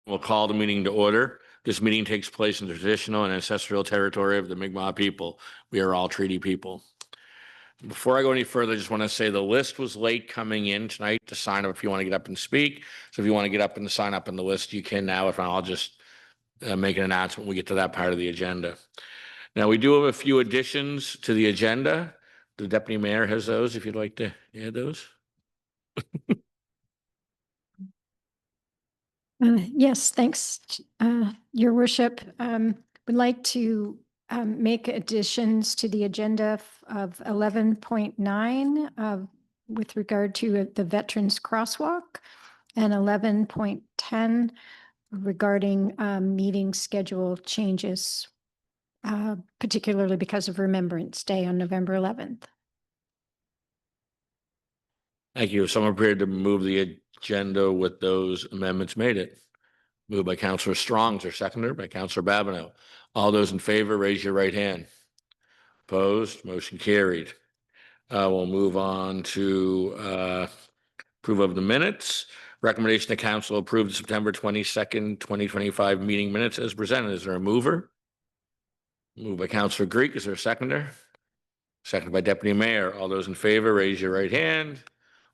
We'll call the meeting to order. This meeting takes place in the traditional and ancestral territory of the Mi'kmaq people. We are all treaty people. Before I go any further, I just want to say the list was late coming in tonight to sign up if you want to get up and speak. So if you want to get up and sign up in the list, you can now. If not, I'll just make an announcement when we get to that part of the agenda. Now, we do have a few additions to the agenda. The deputy mayor has those, if you'd like to add those. Yes, thanks, Your Worship. Would like to make additions to the agenda of 11.9 with regard to the Veterans Crosswalk and 11.10 regarding meeting schedule changes, particularly because of Remembrance Day on November 11th. Thank you. Someone prepared to move the agenda with those amendments made it. Moved by Councillor Strong, or seconded by Councillor Babineau. All those in favor, raise your right hand. Opposed, motion carried. We'll move on to approve of the minutes. Recommendation to council approve the September 22nd, 2025 meeting minutes as presented. Is there a mover? Moved by Councillor Greek. Is there a seconder? Seconded by Deputy Mayor. All those in favor, raise your right hand.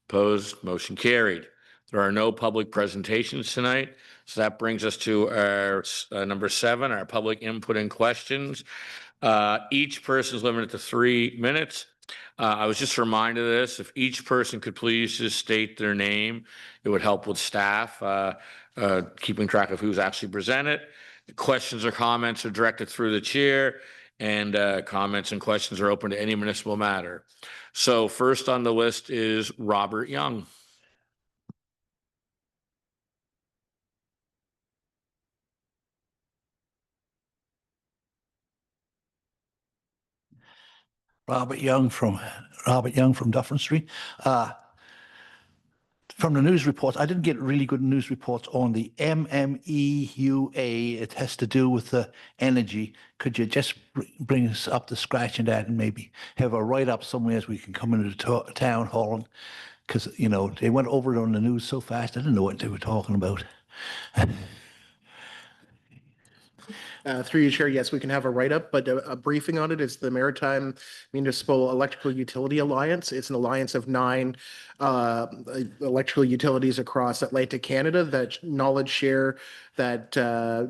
Opposed, motion carried. There are no public presentations tonight. So that brings us to our number 7, our public input and questions. Each person is limited to 3 minutes. I was just reminded of this. If each person could please just state their name, it would help with staff keeping track of who's actually presented. Questions or comments are directed through the chair, and comments and questions are open to any municipal matter. So first on the list is Robert Young. Robert Young from Dufferin Street. From the news reports, I didn't get really good news reports on the MMEUA. It has to do with the energy. Could you just bring us up to scratch in that and maybe have a write-up somewhere as we can come into the town hall? Because, you know, they went over it on the news so fast, I didn't know what they were talking about. Through you, Chair, yes, we can have a write-up, but a briefing on it is the Maritime Municipal Electrical Utility Alliance. It's an alliance of 9 electrical utilities across Atlantic Canada that knowledge share, that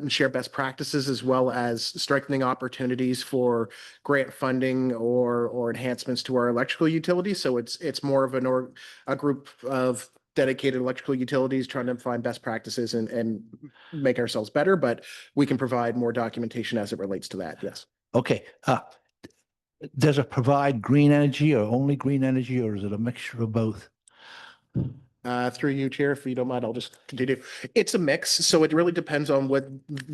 share best practices, as well as strengthening opportunities for grant funding or enhancements to our electrical utilities. So it's more of a group of dedicated electrical utilities trying to find best practices and make ourselves better, but we can provide more documentation as it relates to that. Yes. Okay. Does it provide green energy or only green energy, or is it a mixture of both? Through you, Chair, if you don't mind, I'll just continue. It's a mix. So it really depends on what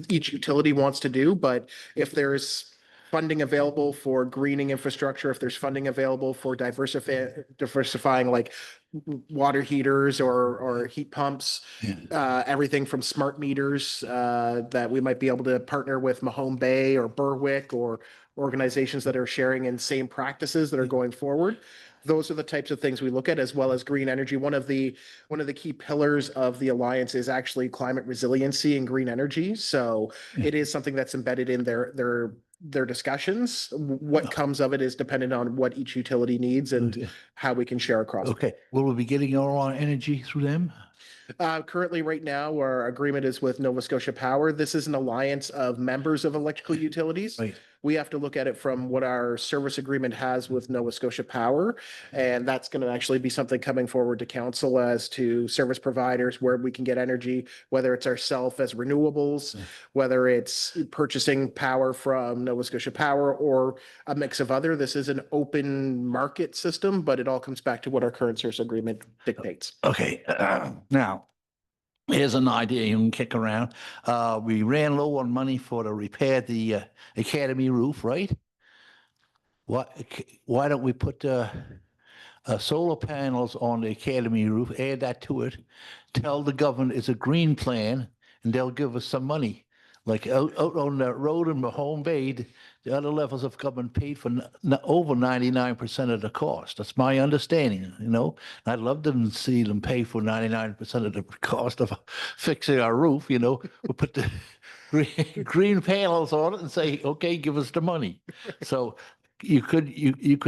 each utility wants to do. But if there's funding available for greening infrastructure, if there's funding available for diversifying like water heaters or heat pumps, everything from smart meters that we might be able to partner with Mahone Bay or Berwick or organizations that are sharing in same practices that are going forward. Those are the types of things we look at, as well as green energy. One of the key pillars of the alliance is actually climate resiliency and green energy. So it is something that's embedded in their discussions. What comes of it is dependent on what each utility needs and how we can share across. Okay. Will we be getting all our energy through them? Currently, right now, our agreement is with Nova Scotia Power. This is an alliance of members of electrical utilities. Right. We have to look at it from what our service agreement has with Nova Scotia Power. And that's going to actually be something coming forward to council as to service providers, where we can get energy, whether it's ourselves as renewables, whether it's purchasing power from Nova Scotia Power or a mix of other. This is an open market system, but it all comes back to what our current service agreement dictates. Okay. Now, here's an idea you can kick around. We ran low on money to repair the academy roof, right? Why don't we put solar panels on the academy roof, add that to it, tell the government it's a green plan, and they'll give us some money. Like out on that road in Mahone Bay, the other levels of government paid for over 99% of the cost. That's my understanding, you know. I'd love to see them pay for 99% of the cost of fixing our roof, you know. We'll put the green panels on it and say, okay, give us the money. So you could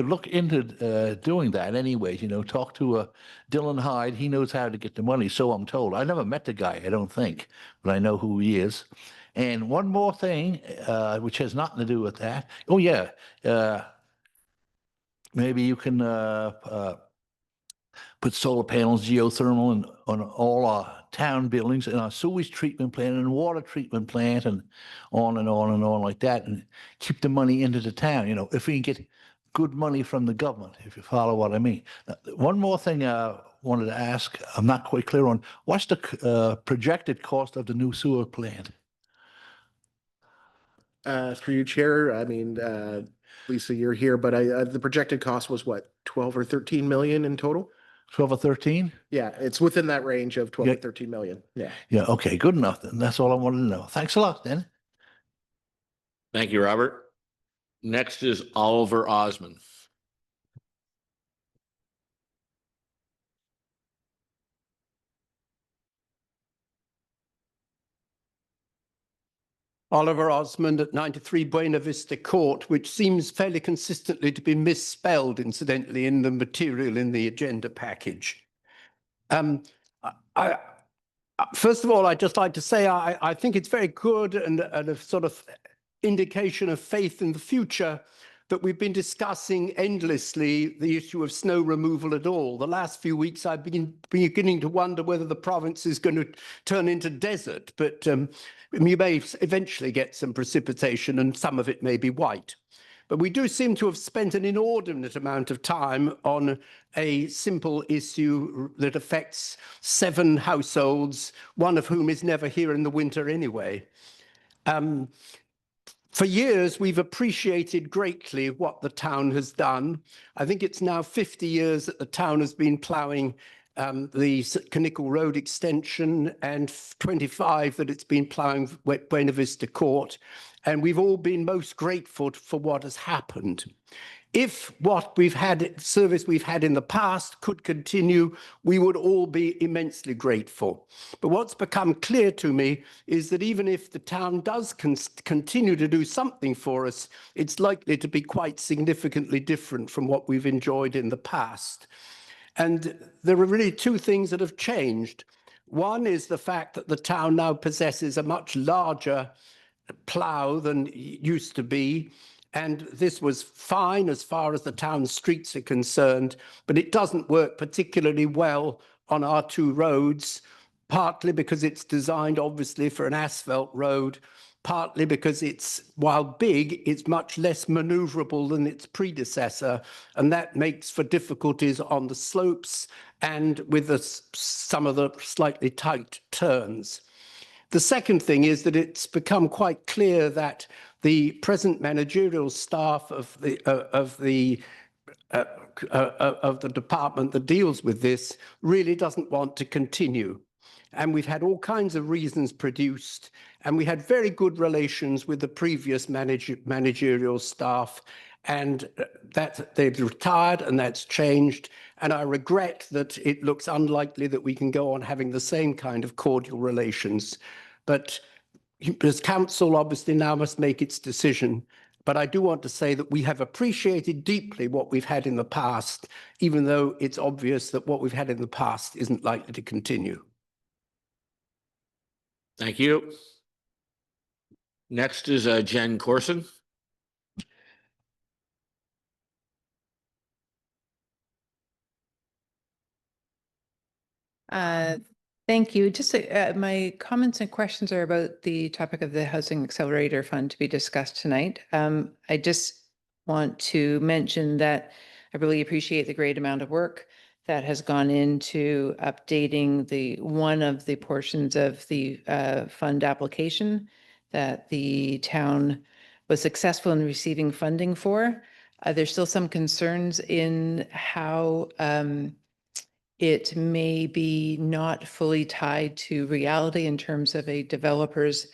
look into doing that anyways, you know, talk to Dylan Hyde. He knows how to get the money, so I'm told. I never met the guy, I don't think, but I know who he is. And one more thing, which has nothing to do with that. Oh, yeah. Maybe you can put solar panels, geothermal, on all our town buildings and our sewage treatment plant and water treatment plant and on and on and on like that, and keep the money into the town, you know, if we can get good money from the government, if you follow what I mean. One more thing I wanted to ask, I'm not quite clear on, what's the projected cost of the new sewer plant? Through you, Chair, I mean, Lisa, you're here, but the projected cost was what, 12 or 13 million in total? 12 or 13? Yeah, it's within that range of 12 Yeah. to 13 million. Yeah. Yeah, okay, good enough then. That's all I wanted to know. Thanks a lot then. Thank you, Robert. Next is Oliver Osmond. Oliver Osmond at 93 Buena Vista Court, which seems fairly consistently to be misspelled, incidentally, in the material in the agenda package. First of all, I'd just like to say I think it's very good and a sort of indication of faith in the future that we've been discussing endlessly the issue of snow removal at all. The last few weeks, I've been beginning to wonder whether the province is going to turn into desert, but you may eventually get some precipitation and some of it may be white. But we do seem to have spent an inordinate amount of time on a simple issue that affects 7 households, one of whom is never here in the winter anyway. For years, we've appreciated greatly what the town has done. I think it's now 50 years that the town has been ploughing the Canickle Road extension, and 25 that it's been ploughing Buena Vista Court. And we've all been most grateful for what has happened. If what we've had, service we've had in the past could continue, we would all be immensely grateful. But what's become clear to me is that even if the town does continue to do something for us, it's likely to be quite significantly different from what we've enjoyed in the past. And there are really 2 things that have changed. One is the fact that the town now possesses a much larger plough than it used to be. And this was fine as far as the town streets are concerned, but it doesn't work particularly well on our 2 roads, partly because it's designed obviously for an asphalt road, partly because it's, while big, it's much less maneuverable than its predecessor, and that makes for difficulties on the slopes and with some of the slightly tight turns. The second thing is that it's become quite clear that the present managerial staff of the department that deals with this really doesn't want to continue. And we've had all kinds of reasons produced, and we had very good relations with the previous managerial staff, and that they've retired and that's changed. And I regret that it looks unlikely that we can go on having the same kind of cordial relations. But as council obviously now must make its decision. But I do want to say that we have appreciated deeply what we've had in the past, even though it's obvious that what we've had in the past isn't likely to continue. Thank you. Next is Jen Corson. Thank you. Just my comments and questions are about the topic of the Housing Accelerator Fund to be discussed tonight. I just want to mention that I really appreciate the great amount of work that has gone into updating one of the portions of the fund application that the town was successful in receiving funding for. There's still some concerns in how it may be not fully tied to reality in terms of a developer's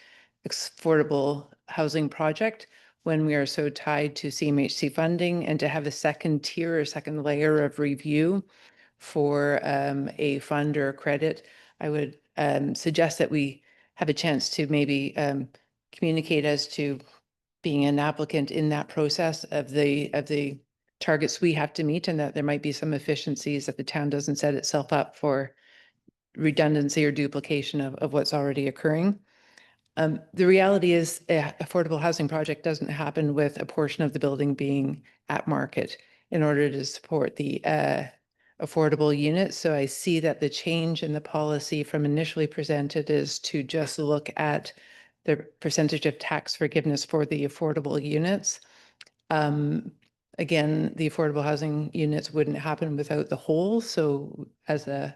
affordable housing project when we are so tied to CMHC funding, and to have a second tier or second layer of review for a fund or a credit. I would suggest that we have a chance to maybe communicate as to being an applicant in that process of the targets we have to meet, and that there might be some efficiencies that the town doesn't set itself up for redundancy or duplication of what's already occurring. The reality is affordable housing project doesn't happen with a portion of the building being at market in order to support the affordable units. So I see that the change in the policy from initially presented is to just look at the percentage of tax forgiveness for the affordable units. Again, the affordable housing units wouldn't happen without the whole. So as a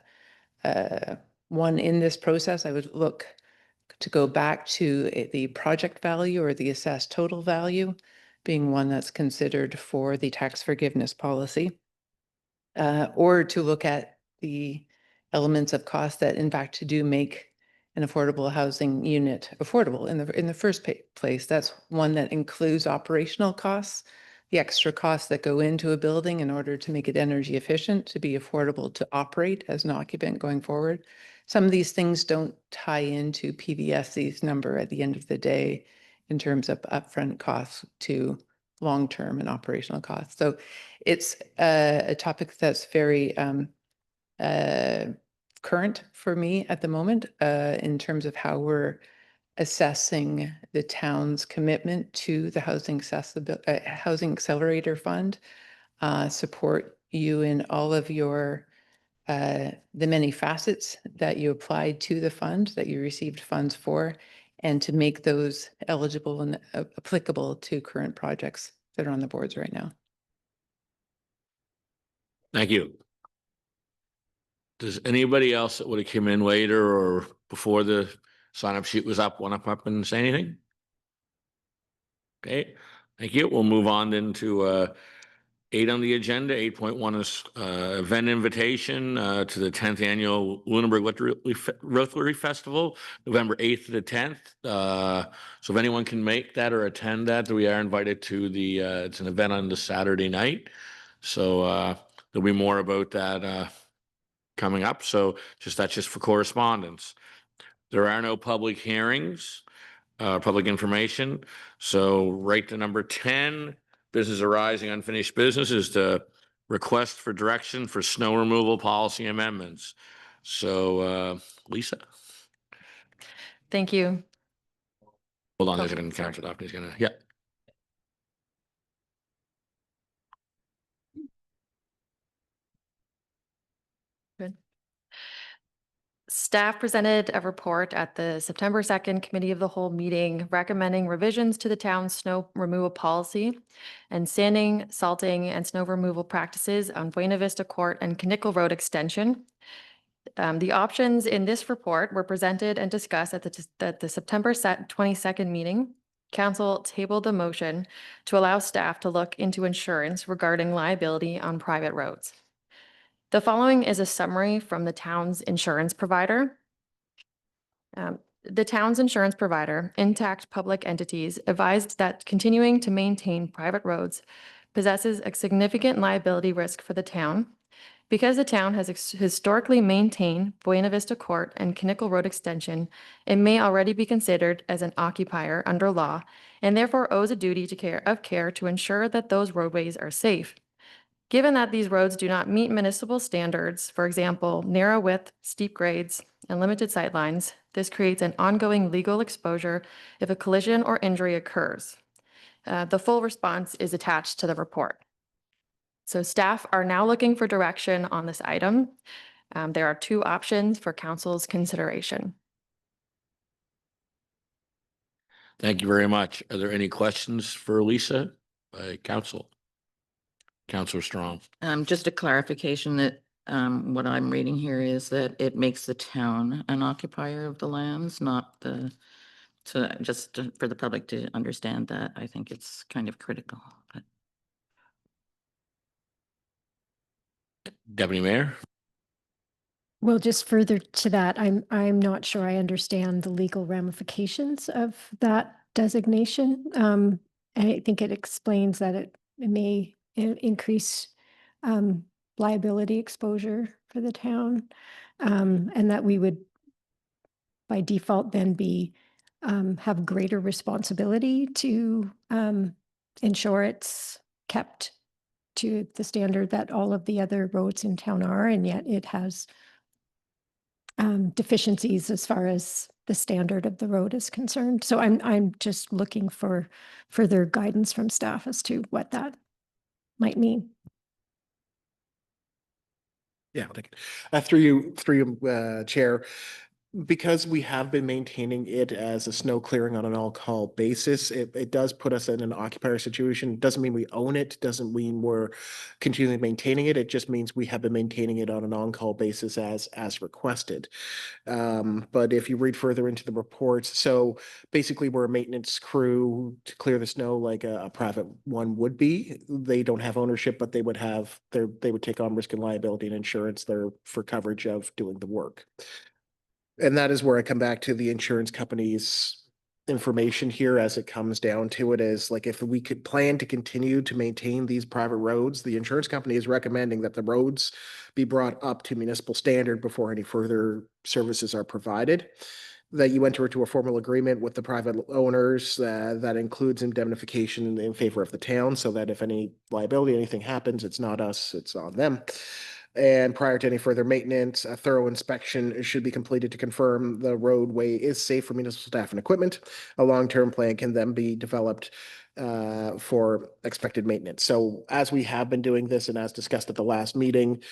one in this process, I would look to go back to the project value or the assessed total value being one that's considered for the tax forgiveness policy, or to look at the elements of cost that in fact do make an affordable housing unit affordable in the first place. That's one that includes operational costs, the extra costs that go into a building in order to make it energy efficient, to be affordable to operate as an occupant going forward. Some of these things don't tie into PVSC's number at the end of the day in terms of upfront costs to long-term and operational costs. So it's a topic that's very current for me at the moment in terms of how we're assessing the town's commitment to the Housing Accelerator Fund. Support you in all of your the many facets that you applied to the fund, that you received funds for, and to make those eligible and applicable to current projects that are on the boards right now. Thank you. Does anybody else that would have come in later or before the sign-up sheet was up, want to come up and say anything? Okay, thank you. We'll move on then to 8 on the agenda. 8.1 is event invitation to the 10th annual Lunenburg Rotary Festival, November 8th to the 10th. So if anyone can make that or attend that, we are invited to the, it's an event on the Saturday night. So there'll be more about that coming up. So that's just for correspondence. There are no public hearings, public information. So right to number 10, business arising unfinished business, is to request for direction for snow removal policy amendments. So Lisa. Thank you. Hold on, there's a Councillor Daphne's gonna, yeah. Good. Staff presented a report at the September 2nd Committee of the Whole meeting recommending revisions to the town's snow removal policy and sanding, salting, and snow removal practices on Buena Vista Court and Knickel Road Extension. The options in this report were presented and discussed at the September 22nd meeting. Council tabled a motion to allow staff to look into insurance regarding liability on private roads. The following is a summary from the town's insurance provider. The town's insurance provider, Intact Public Entities, advised that continuing to maintain private roads possesses a significant liability risk for the town. Because the town has historically maintained Buena Vista Court and Knickel Road Extension, it may already be considered as an occupier under law and therefore owes a duty of care to ensure that those roadways are safe. Given that these roads do not meet municipal standards, for example, narrow width, steep grades, and limited sightlines, this creates an ongoing legal exposure if a collision or injury occurs. The full response is attached to the report. So staff are now looking for direction on this item. There are 2 options for council's consideration. Thank you very much. Are there any questions for Lisa by council? Councillor Strong. Just a clarification that what I'm reading here is that it makes the town an occupier of the lands, not the, so just for the public to understand that, I think it's kind of critical. But Deputy Mayor. Well, just further to that, I'm not sure I understand the legal ramifications of that designation. I think it explains that it may increase liability exposure for the town, and that we would by default then be have greater responsibility to ensure it's kept to the standard that all of the other roads in town are, and yet it has deficiencies as far as the standard of the road is concerned. So I'm just looking for further guidance from staff as to what that might mean. Yeah, I'll take it. Through you, Chair, because we have been maintaining it as a snow clearing on an all-call basis, it does put us in an occupier situation. Doesn't mean we own it, doesn't mean we're continually maintaining it. It just means we have been maintaining it on an on-call basis as requested. But if you read further into the reports, so basically we're a maintenance crew to clear the snow like a private one would be. They don't have ownership, but they would take on risk and liability and insurance there for coverage of doing the work. And that is where I come back to the insurance company's information here as it comes down to it is like, if we could plan to continue to maintain these private roads, the insurance company is recommending that the roads be brought up to municipal standard before any further services are provided. That you enter into a formal agreement with the private owners that includes indemnification in favor of the town, so that if any liability, anything happens, it's not us, it's on them. And prior to any further maintenance, a thorough inspection should be completed to confirm the roadway is safe for municipal staff and equipment. A long-term plan can then be developed for expected maintenance. So as we have been doing this and as discussed at the last meeting,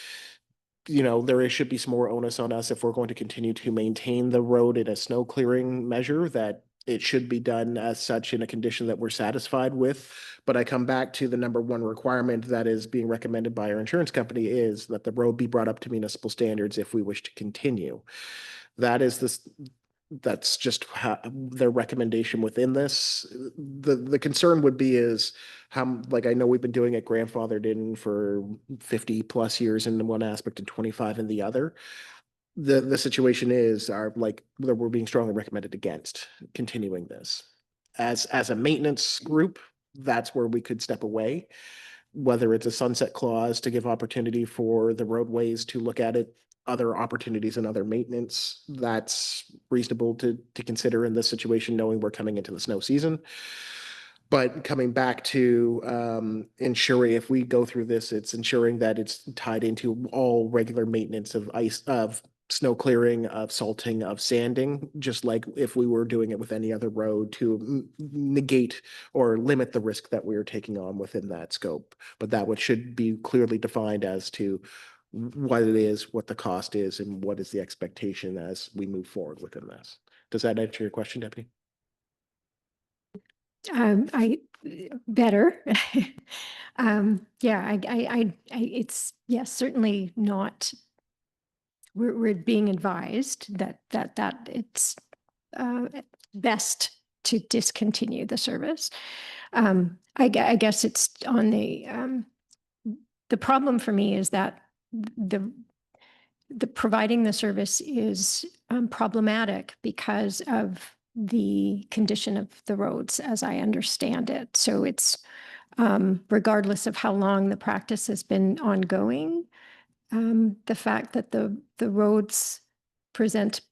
there should be some more onus on us if we're going to continue to maintain the road in a snow clearing measure, that it should be done as such in a condition that we're satisfied with. But I come back to the number one requirement that is being recommended by our insurance company is that the road be brought up to municipal standards if we wish to continue. That's just their recommendation within this. The concern would be is how, like, I know we've been doing it grandfathered in for 50 plus years in one aspect and 25 in the other. The situation is we're being strongly recommended against continuing this. As a maintenance group, that's where we could step away, whether it's a sunset clause to give opportunity for the roadways to look at it, other opportunities and other maintenance, that's reasonable to consider in this situation, knowing we're coming into the snow season. But coming back to ensuring, if we go through this, it's ensuring that it's tied into all regular maintenance of snow clearing, of salting, of sanding, just like if we were doing it with any other road, to negate or limit the risk that we are taking on within that scope. But that should be clearly defined as to what it is, what the cost is, and what is the expectation as we move forward within this. Does that answer your question, Deputy? I better. Yeah, it's, yes, certainly not. We're being advised that it's best to discontinue the service. I guess it's on the problem for me is that the providing the service is problematic because of the condition of the roads, as I understand it. So it's regardless of how long the practice has been ongoing, the fact that the roads present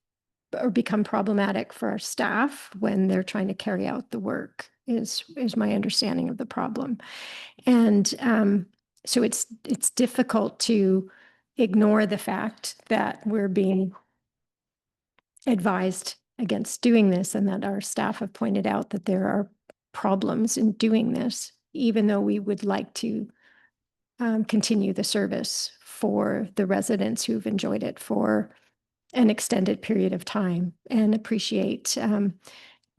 or become problematic for our staff when they're trying to carry out the work is my understanding of the problem. And so it's difficult to ignore the fact that we're being advised against doing this, and that our staff have pointed out that there are problems in doing this, even though we would like to continue the service for the residents who've enjoyed it for an extended period of time, and appreciate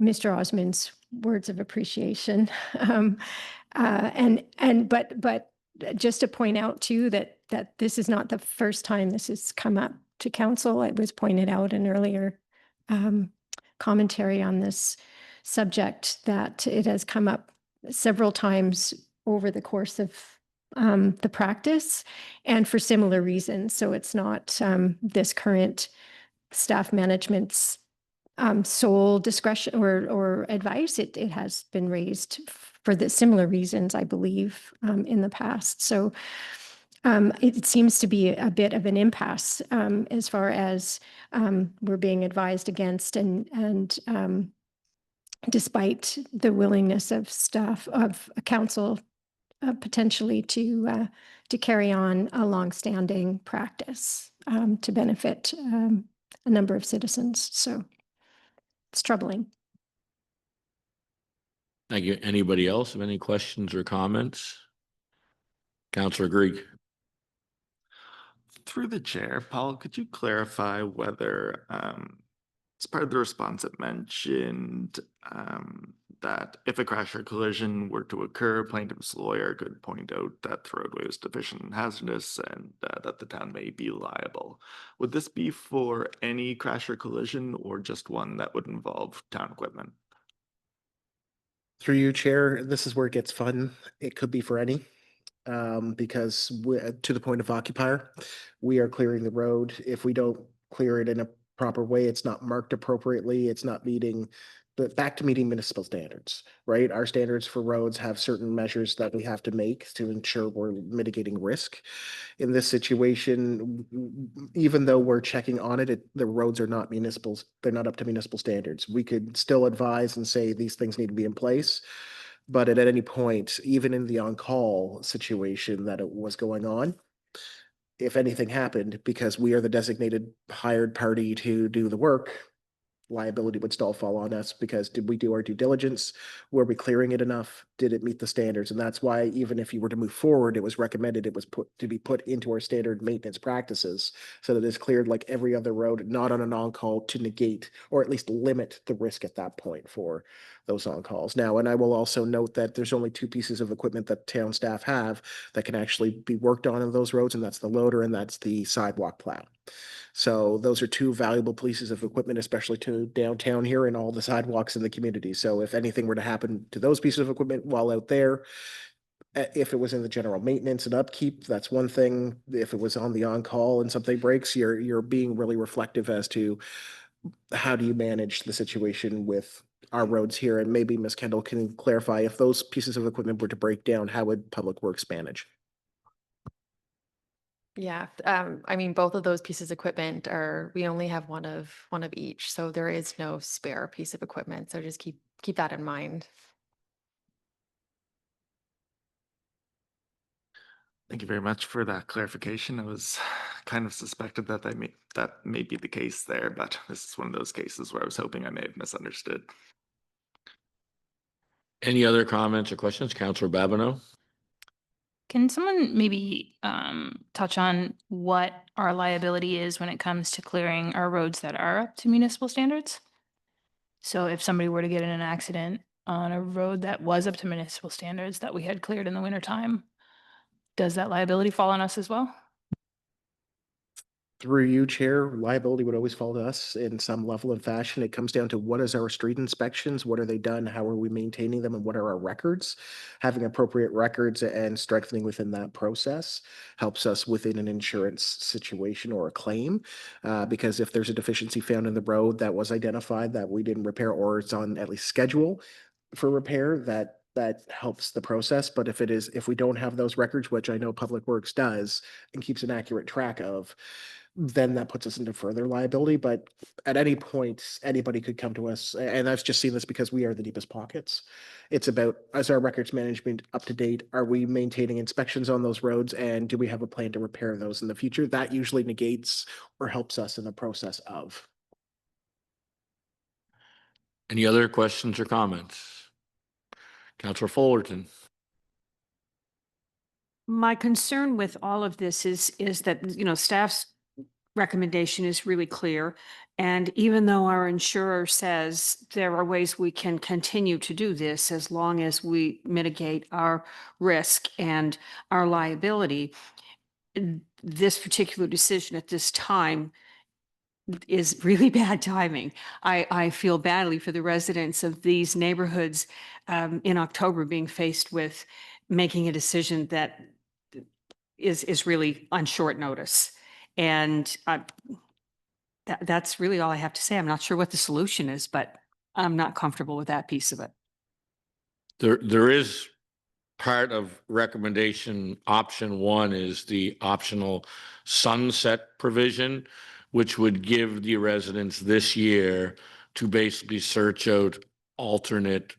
Mr. Osmond's words of appreciation. But just to point out too that this is not the first time this has come up to council. It was pointed out in earlier commentary on this subject that it has come up several times over the course of the practice, and for similar reasons. So it's not this current staff management's sole discretion or advice. It has been raised for the similar reasons, I believe, in the past. So it seems to be a bit of an impasse as far as we're being advised against, and despite the willingness of staff of council potentially to carry on a longstanding practice to benefit a number of citizens. So it's troubling. Thank you. Anybody else have any questions or comments? Councillor Greig. Through the chair, Paul, could you clarify whether, as part of the response, it mentioned that if a crash or collision were to occur, plaintiff's lawyer could point out that the roadway was deficient and hazardous, and that the town may be liable. Would this be for any crash or collision, or just one that would involve town equipment? Through you, Chair, this is where it gets fun. It could be for any. Because to the point of occupier, we are clearing the road. If we don't clear it in a proper way, it's not marked appropriately, it's not meeting, but back to meeting municipal standards, right? Our standards for roads have certain measures that we have to make to ensure we're mitigating risk. In this situation, even though we're checking on it, the roads are not municipals, they're not up to municipal standards. We could still advise and say these things need to be in place. But at any point, even in the on-call situation that it was going on, if anything happened, because we are the designated hired party to do the work, liability would still fall on us, because did we do our due diligence? Were we clearing it enough? Did it meet the standards? And that's why even if you were to move forward, it was recommended it was be put into our standard maintenance practices so that it's cleared like every other road, not on an on-call, to negate or at least limit the risk at that point for those on-calls. Now, and I will also note that there's only two pieces of equipment that town staff have that can actually be worked on those roads, and that's the loader and that's the sidewalk plow. So those are two valuable pieces of equipment, especially to downtown here and all the sidewalks in the community. So if anything were to happen to those pieces of equipment while out there, if it was in the general maintenance and upkeep, that's one thing. If it was on the on-call and something breaks, you're being really reflective as to how do you manage the situation with our roads here. And maybe Ms. Kendall can clarify, if those pieces of equipment were to break down, how would Public Works manage? Yeah, I mean, both of those pieces of equipment we only have one of each, so there is no spare piece of equipment. So just keep that in mind. Thank you very much for that clarification. I was kind of suspected that that may be the case there, but this is one of those cases where I was hoping I may have misunderstood. Any other comments or questions? Councillor Babineau? Can someone maybe touch on what our liability is when it comes to clearing our roads that are up to municipal standards? So if somebody were to get in an accident on a road that was up to municipal standards that we had cleared in the wintertime, does that liability fall on us as well? Through you, Chair, liability would always fall to us in some level and fashion. It comes down to what is our street inspections, what are they done, how are we maintaining them, and what are our records? Having appropriate records and strengthening within that process helps us within an insurance situation or a claim. Because if there's a deficiency found in the road that was identified that we didn't repair, or it's on at least schedule for repair, that helps the process. But if we don't have those records, which I know Public Works does and keeps an accurate track of, then that puts us into further liability. But at any point, anybody could come to us, and I've just seen this because we are the deepest pockets. It's about, is our records management up to date? Are we maintaining inspections on those roads? And do we have a plan to repair those in the future? That usually negates or helps us in the process of. Any other questions or comments? Councillor Fullerton? My concern with all of this is that, staff's recommendation is really clear. And even though our insurer says there are ways we can continue to do this as long as we mitigate our risk and our liability, this particular decision at this time is really bad timing. I feel badly for the residents of these neighborhoods in October being faced with making a decision that is really on short notice. And that's really all I have to say. I'm not sure what the solution is, but I'm not comfortable with that piece of it. There is part of recommendation option 1 is the optional sunset provision, which would give the residents this year to basically search out alternate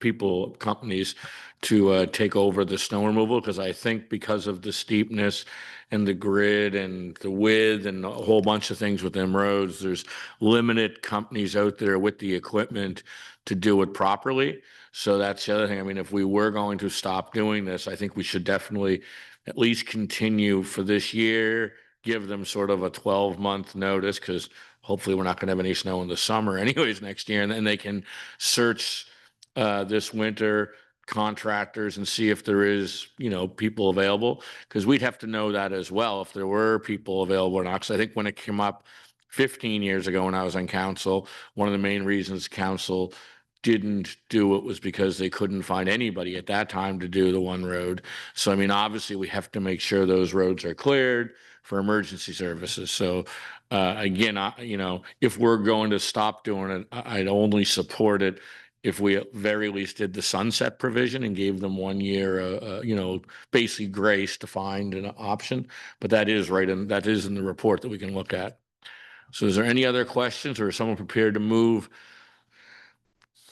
people, companies to take over the snow removal, because I think because of the steepness and the grid and the width and a whole bunch of things with them roads, there's limited companies out there with the equipment to do it properly. So that's the other thing. I mean, if we were going to stop doing this, I think we should definitely at least continue for this year, give them sort of a 12-month notice, because hopefully we're not going to have any snow in the summer anyways next year, and then they can search this winter contractors and see if there is, people available, because we'd have to know that as well, if there were people available or not. Because I think when it came up 15 years ago when I was on council, one of the main reasons council didn't do it was because they couldn't find anybody at that time to do the one road. So, I mean, obviously we have to make sure those roads are cleared for emergency services. So, again, if we're going to stop doing it, I'd only support it if we at very least did the sunset provision and gave them 1 year, basically grace to find an option. But that is right, and that is in the report that we can look at. So is there any other questions, or is someone prepared to move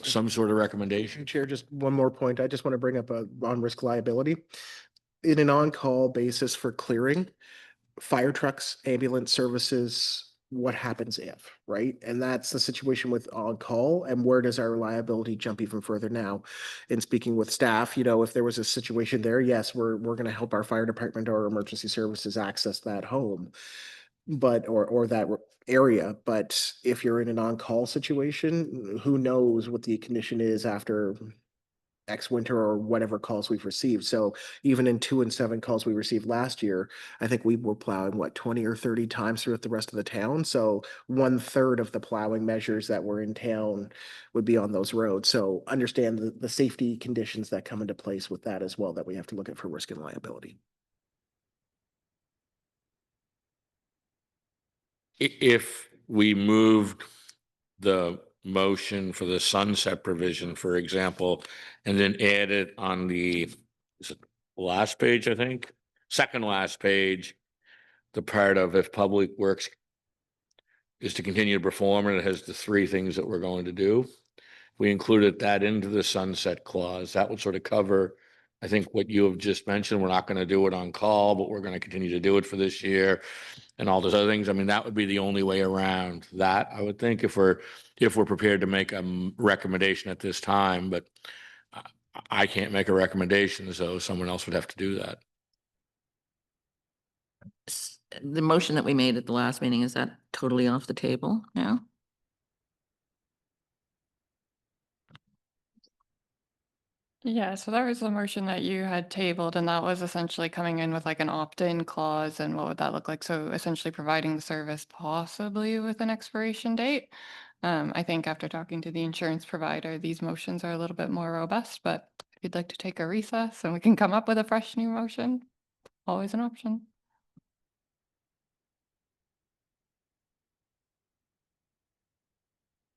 some sort of recommendation? Chair, just one more point. I just want to bring up on risk liability. In an on-call basis for clearing, fire trucks, ambulance services, what happens if, right? And that's the situation with on-call, and where does our liability jump even further now? In speaking with staff, if there was a situation there, yes, we're going to help our fire department or emergency services access that home, but or that area. But if you're in an on-call situation, who knows what the condition is after X winter or whatever calls we've received. So even in 2 and 7 calls we received last year, I think we were plowing 20 or 30 times throughout the rest of the town. So 1/3 of the plowing measures that were in town would be on those roads. So understand the safety conditions that come into place with that as well, that we have to look at for risk and liability. If we moved the motion for the sunset provision, for example, and then added on the last page, I think, second last page, the part of if Public Works is to continue to perform, and it has the 3 things that we're going to do. We included that into the sunset clause. That would sort of cover, I think, what you have just mentioned. We're not going to do it on call, but we're going to continue to do it for this year and all those other things. I mean, that would be the only way around that, I would think, if we're prepared to make a recommendation at this time. But I can't make a recommendation, so someone else would have to do that. The motion that we made at the last meeting, is that totally off the table now? Yeah, so that was the motion that you had tabled, and that was essentially coming in with like an opt-in clause. And what would that look like? So essentially providing the service possibly with an expiration date. I think after talking to the insurance provider, these motions are a little bit more robust, but if you'd like to take a recess and we can come up with a fresh new motion, always an option.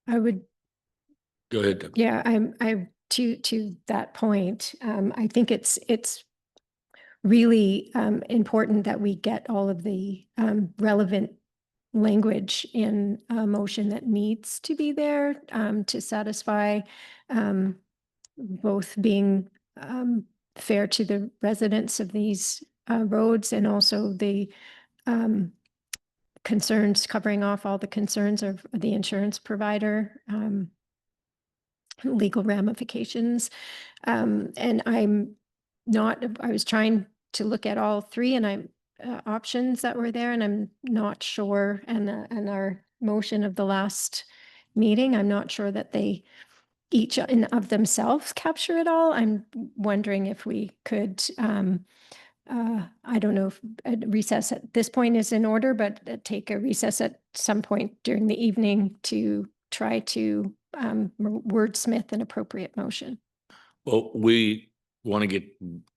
I would, Go ahead, Deb. yeah, I to that point, I think it's really important that we get all of the relevant language in a motion that needs to be there to satisfy both being fair to the residents of these roads, and also the concerns, covering off all the concerns of the insurance provider, legal ramifications. And I was trying to look at all 3 and I'm options that were there, and I'm not sure, and our motion of the last meeting, I'm not sure that they each in of themselves capture it all. I'm wondering if we could, I don't know if a recess at this point is in order, but take a recess at some point during the evening to try to wordsmith an appropriate motion. Well, we want to get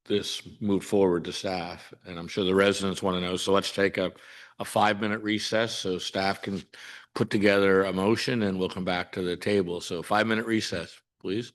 this moved forward to staff, and I'm sure the residents want to know. So let's take a 5-minute recess so staff can put together a motion and we'll come back to the table. So 5-minute recess, please.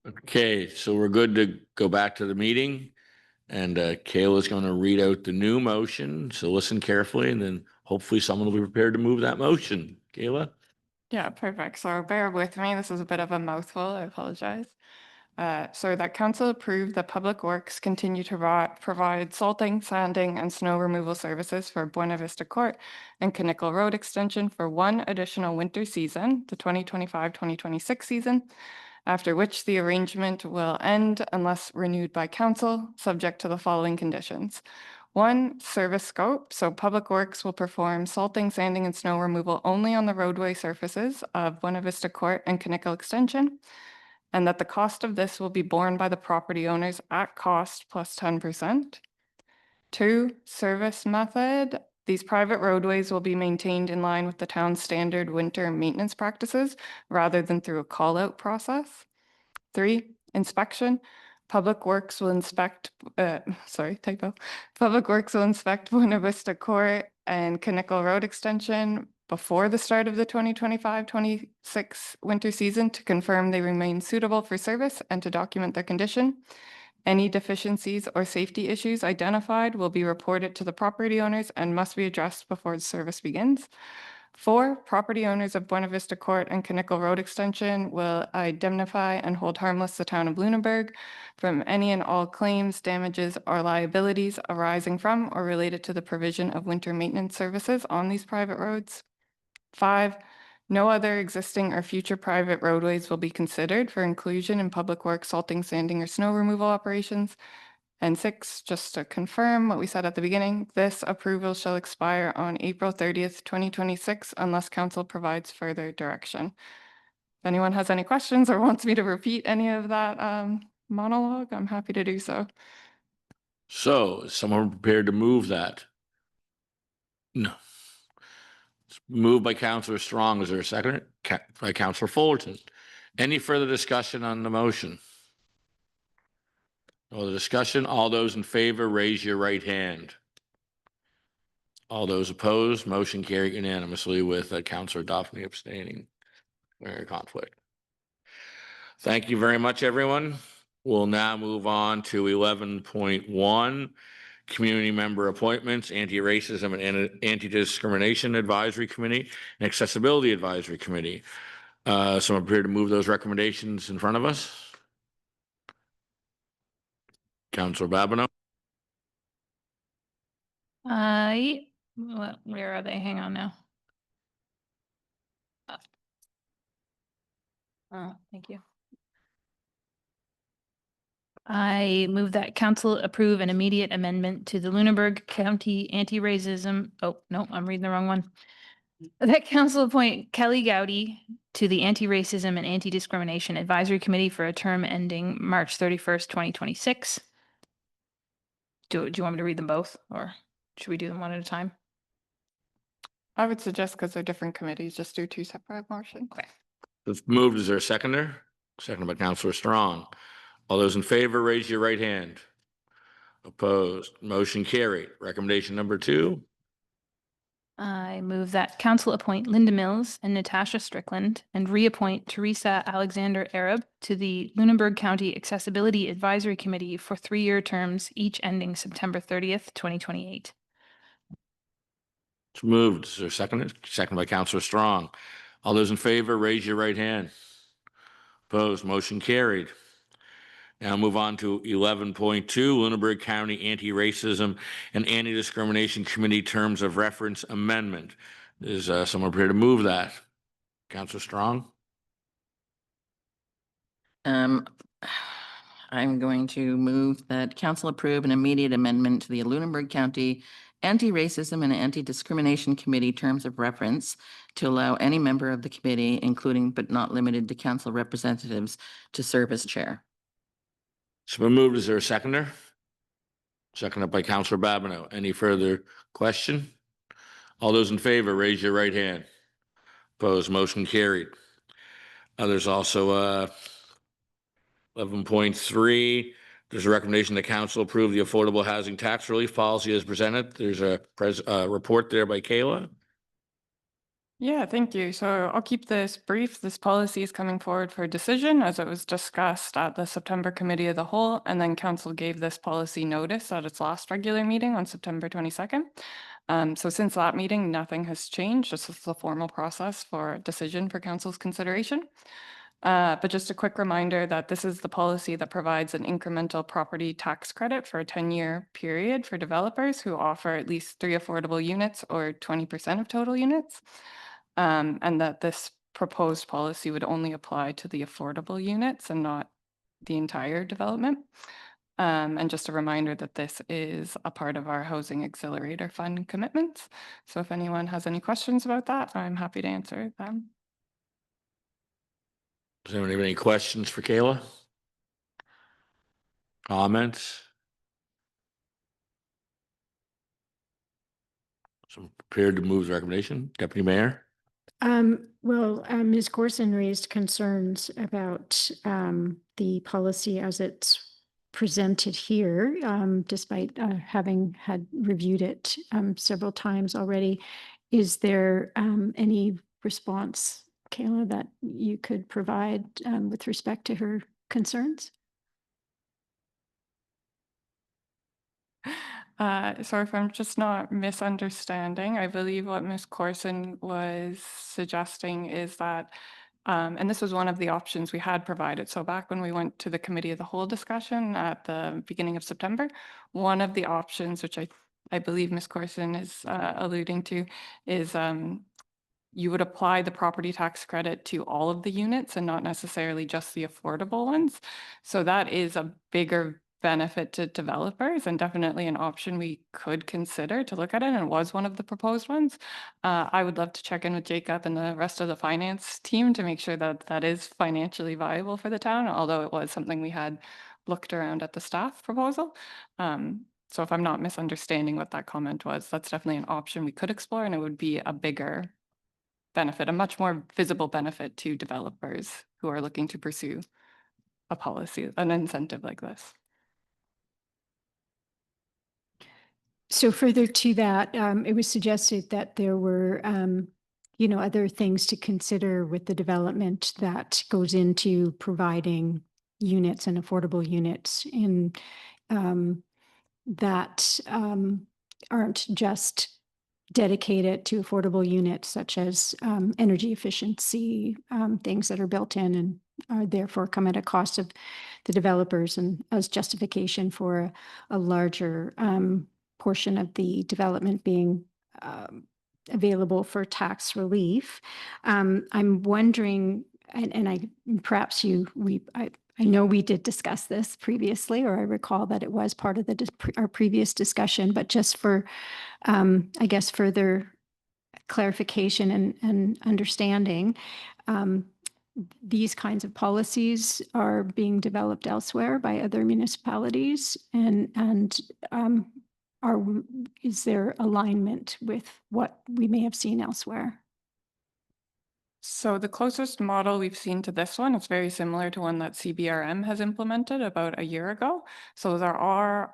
Okay, so we're good to go back to the meeting. And Kayla's going to read out the new motion. So listen carefully and then hopefully someone will be prepared to move that motion. Kayla? Yeah, perfect. So bear with me. This is a bit of a mouthful. I apologize. So that council approved that Public Works continue to provide salting, sanding, and snow removal services for Buena Vista Court and Canickle Road Extension for one additional winter season, the 2025-2026 season, after which the arrangement will end unless renewed by council, subject to the following conditions. 1, service scope. So Public Works will perform salting, sanding, and snow removal only on the roadway surfaces of Buena Vista Court and Canickle Extension, and that the cost of this will be borne by the property owners at cost plus 10%. 2, service method. These private roadways will be maintained in line with the town's standard winter maintenance practices rather than through a call-out process. 3, inspection. Public Works will inspect, typo. Public Works will inspect Buena Vista Court and Canickle Road Extension before the start of the 2025-26 winter season to confirm they remain suitable for service and to document their condition. Any deficiencies or safety issues identified will be reported to the property owners and must be addressed before the service begins. 4, property owners of Buena Vista Court and Canickle Road Extension will indemnify and hold harmless the town of Lunenburg from any and all claims, damages, or liabilities arising from or related to the provision of winter maintenance services on these private roads. 5, no other existing or future private roadways will be considered for inclusion in Public Works salting, sanding, or snow removal operations. And 6, just to confirm what we said at the beginning, this approval shall expire on April 30th, 2026, unless council provides further direction. If anyone has any questions or wants me to repeat any of that monologue, I'm happy to do so. So is someone prepared to move that? No. It's moved by Councillor Strong. Is there a second? By Councillor Fullerton. Any further discussion on the motion? No other discussion? All those in favor, raise your right hand. All those opposed, motion carried unanimously with Councillor Daphne abstaining. Very conflict. Thank you very much, everyone. We'll now move on to 11.1, community member appointments, anti-racism and anti-discrimination advisory committee and accessibility advisory committee. Someone prepared to move those recommendations in front of us? Councillor Babineau? Where are they? Hang on now. Thank you. I move that council approve an immediate amendment to the Lunenburg County Anti-Racism. Oh, no, I'm reading the wrong one. That council appoint Kelly Gowdy to the Anti-Racism and Anti-Discrimination Advisory Committee for a term ending March 31st, 2026. Do you want me to read them both, or should we do them one at a time? I would suggest, because they're different committees, just do 2 separate motions. Okay. It's moved. Is there a seconder? Seconded by Councillor Strong. All those in favor, raise your right hand. Opposed, motion carried. Recommendation number 2. I move that council appoint Linda Mills and Natasha Strickland and reappoint Teresa Alexander Arab to the Lunenburg County Accessibility Advisory Committee for 3-year terms, each ending September 30th, 2028. It's moved. Is there a second? Second by Councillor Strong. All those in favor, raise your right hand. Opposed, motion carried. Now move on to 11.2, Lunenburg County Anti-Racism and Anti-Discrimination Committee Terms of Reference Amendment. Is someone prepared to move that? Councillor Strong? I'm going to move that council approve an immediate amendment to the Lunenburg County Anti-Racism and Anti-Discrimination Committee Terms of Reference to allow any member of the committee, including but not limited to council representatives, to serve as chair. It's been moved. Is there a seconder? Seconded by Councillor Babineau. Any further question? All those in favor, raise your right hand. Opposed, motion carried. There's also 11.3. There's a recommendation that council approve the affordable housing tax relief policy as presented. There's a report there by Kayla. Yeah, thank you. So I'll keep this brief. This policy is coming forward for decision as it was discussed at the September Committee of the Whole, and then Council gave this policy notice at its last regular meeting on September 22nd. So since that meeting, nothing has changed. This is the formal process for decision for Council's consideration. But just a quick reminder that this is the policy that provides an incremental property tax credit for a 10-year period for developers who offer at least 3 affordable units or 20% of total units. And that this proposed policy would only apply to the affordable units and not the entire development. And just a reminder that this is a part of our Housing Accelerator Fund commitments. So if anyone has any questions about that, I'm happy to answer them. Does anyone have any questions for Kayla? Comments? So I'm prepared to move the recommendation. Deputy Mayor? Ms. Corson raised concerns about the policy as it's presented here, despite having had reviewed it several times already. Is there any response, Kayla, that you could provide with respect to her concerns? So if I'm just not misunderstanding, I believe what Ms. Corson was suggesting is that, and this was one of the options we had provided. So back when we went to the Committee of the Whole discussion at the beginning of September, one of the options, which I believe Ms. Corson is alluding to, is you would apply the property tax credit to all of the units and not necessarily just the affordable ones. So that is a bigger benefit to developers and definitely an option we could consider to look at it, and it was one of the proposed ones. I would love to check in with Jacob and the rest of the finance team to make sure that that is financially viable for the town, although it was something we had looked around at the staff proposal. So if I'm not misunderstanding what that comment was, that's definitely an option we could explore, and it would be a bigger benefit, a much more visible benefit to developers who are looking to pursue a policy, an incentive like this. So further to that, it was suggested that there were, other things to consider with the development that goes into providing units and affordable units in that aren't just dedicated to affordable units, such as energy efficiency, things that are built in and are therefore come at a cost of the developers and as justification for a larger portion of the development being available for tax relief. I'm wondering, and I perhaps I know we did discuss this previously, or I recall that it was part of our previous discussion, but just for, I guess, further clarification and understanding, these kinds of policies are being developed elsewhere by other municipalities, and is there alignment with what we may have seen elsewhere? So the closest model we've seen to this one is very similar to one that CBRM has implemented about a year ago. So there are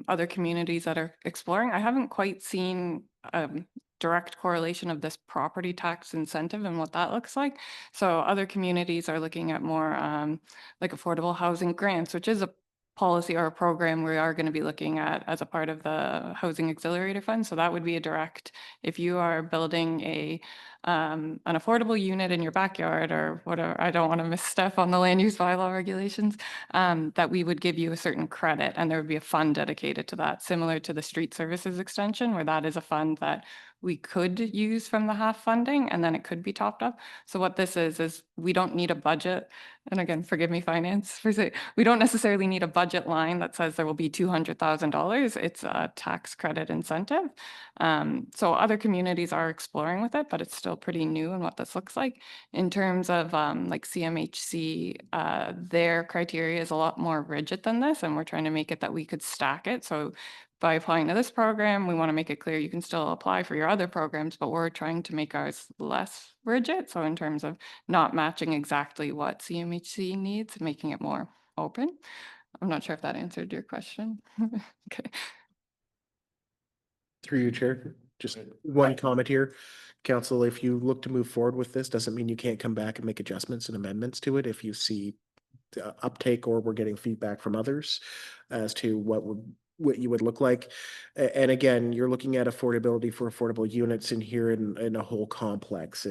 other communities that are exploring. I haven't quite seen direct correlation of this property tax incentive and what that looks like. So other communities are looking at more like affordable housing grants, which is a policy or a program we are going to be looking at as a part of the Housing Accelerator Fund. So that would be a direct, if you are building an affordable unit in your backyard or whatever, I don't want to misstep on the land use bylaw regulations, that we would give you a certain credit and there would be a fund dedicated to that, similar to the street services extension, where that is a fund that we could use from the half funding and then it could be topped up. So what this is we don't need a budget. And again, forgive me, finance, for say, we don't necessarily need a budget line that says there will be $200,000. It's a tax credit incentive. So other communities are exploring with it, but it's still pretty new in what this looks like. In terms of like CMHC, their criteria is a lot more rigid than this, and we're trying to make it that we could stack it. So by applying to this program, we want to make it clear you can still apply for your other programs, but we're trying to make ours less rigid. So in terms of not matching exactly what CMHC needs, making it more open. I'm not sure if that answered your question. Okay. Through you, Chair. Just one comment here. Council, if you look to move forward with this, doesn't mean you can't come back and make adjustments and amendments to it if you see uptake or we're getting feedback from others as to what you would look like. And again, you're looking at affordability for affordable units in here in a whole complex.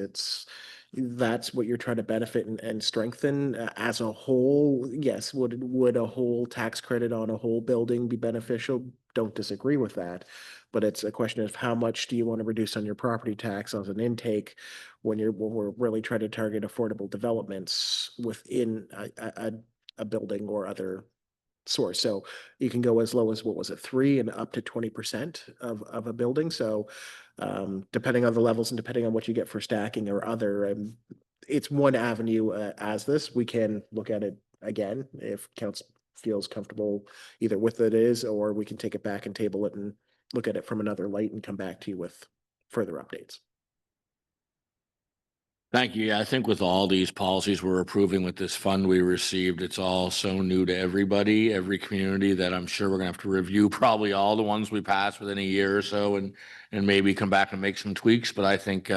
That's what you're trying to benefit and strengthen as a whole. Yes, would a whole tax credit on a whole building be beneficial? Don't disagree with that. But it's a question of how much do you want to reduce on your property tax as an intake when we're really trying to target affordable developments within a building or other source. So you can go as low as, what was it, 3 and up to 20% of a building. So depending on the levels and depending on what you get for stacking or other, it's one avenue as this. We can look at it again if council feels comfortable either with it is, or we can take it back and table it and look at it from another light and come back to you with further updates. Thank you. Yeah, I think with all these policies we're approving with this fund we received, it's all so new to everybody, every community, that I'm sure we're gonna have to review probably all the ones we pass within a year or so and maybe come back and make some tweaks. But I think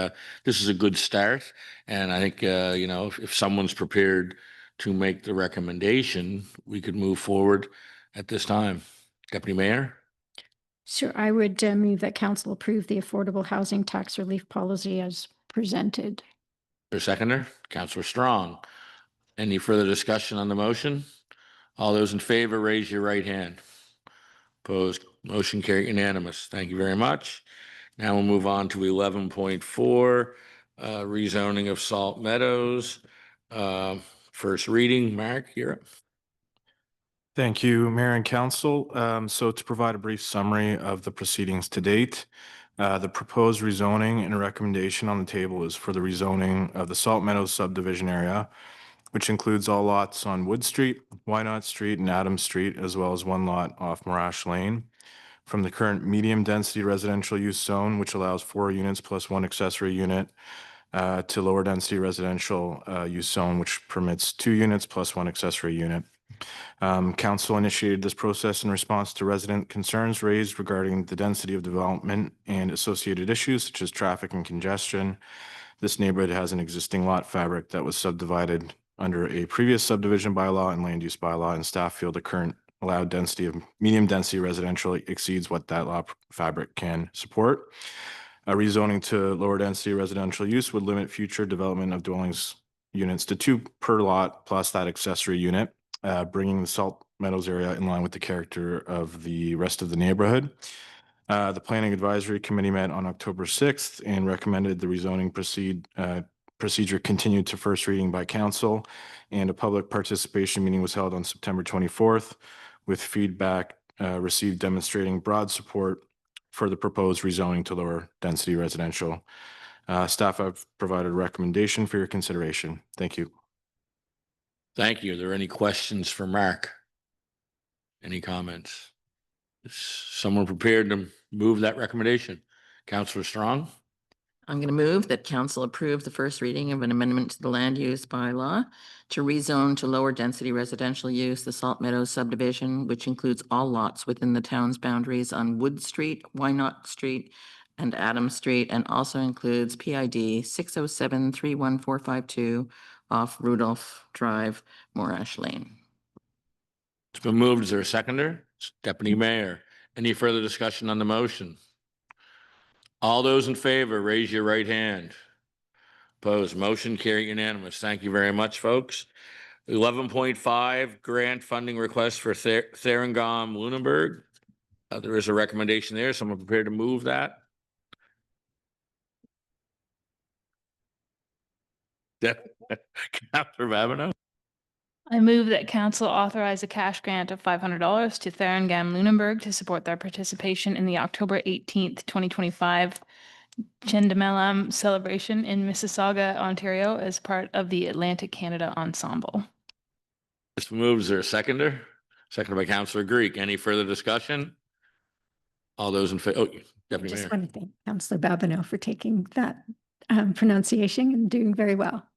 this is a good start. And I think, you know, if someone's prepared to make the recommendation, we could move forward at this time. Deputy Mayor? Sure, I would move that council approve the affordable housing tax relief policy as presented. Your seconder, Councillor Strong. Any further discussion on the motion? All those in favor, raise your right hand. Opposed, motion carried unanimous. Thank you very much. Now we'll move on to 11.4, rezoning of Salt Meadows. First reading, Mark, you're up. Thank you, Mayor and Council. So to provide a brief summary of the proceedings to date, the proposed rezoning and recommendation on the table is for the rezoning of the Salt Meadows subdivision area, which includes all lots on Wood Street, Wynot Street, and Adams Street, as well as one lot off Morash Lane, from the current medium-density residential use zone, which allows 4 units plus 1 accessory unit, to lower-density residential use zone, which permits 2 units plus 1 accessory unit. Council initiated this process in response to resident concerns raised regarding the density of development and associated issues such as traffic and congestion. This neighborhood has an existing lot fabric that was subdivided under a previous subdivision bylaw and land use bylaw, and staff feel the current allowed density of medium density residential exceeds what that lot fabric can support. Rezoning to lower density residential use would limit future development of dwellings units to 2 per lot plus that accessory unit, bringing the Salt Meadows area in line with the character of the rest of the neighborhood. The Planning Advisory Committee met on October 6th and recommended the rezoning procedure continued to first reading by council, and a public participation meeting was held on September 24th with feedback received demonstrating broad support for the proposed rezoning to lower density residential. Staff have provided a recommendation for your consideration. Thank you. Thank you. Are there any questions for Mark? Any comments? Is someone prepared to move that recommendation? Councillor Strong? I'm going to move that council approve the first reading of an amendment to the land use bylaw to rezone to lower density residential use the Salt Meadows subdivision, which includes all lots within the town's boundaries on Wood Street, Wynot Street, and Adams Street, and also includes PID 607-31452 off Rudolph Drive, Morash Lane. It's been moved. Is there a seconder? Deputy Mayor. Any further discussion on the motion? All those in favor, raise your right hand. Opposed, motion carried unanimous. Thank you very much, folks. 11.5, grant funding request for Therangam, Lunenburg. There is a recommendation there. Someone prepared to move that? Councillor Babineau? I move that council authorize a cash grant of $500 to Therangam Lunenburg to support their participation in the October 18th, 2025 Chendamelam celebration in Mississauga, Ontario, as part of the Atlantic Canada Ensemble. This moves. Is there a seconder? Seconded by Councillor Greek. Any further discussion? All those in favor? Oh, Deputy Mayor. Just want to thank Councillor Babineau for taking that pronunciation and doing very well.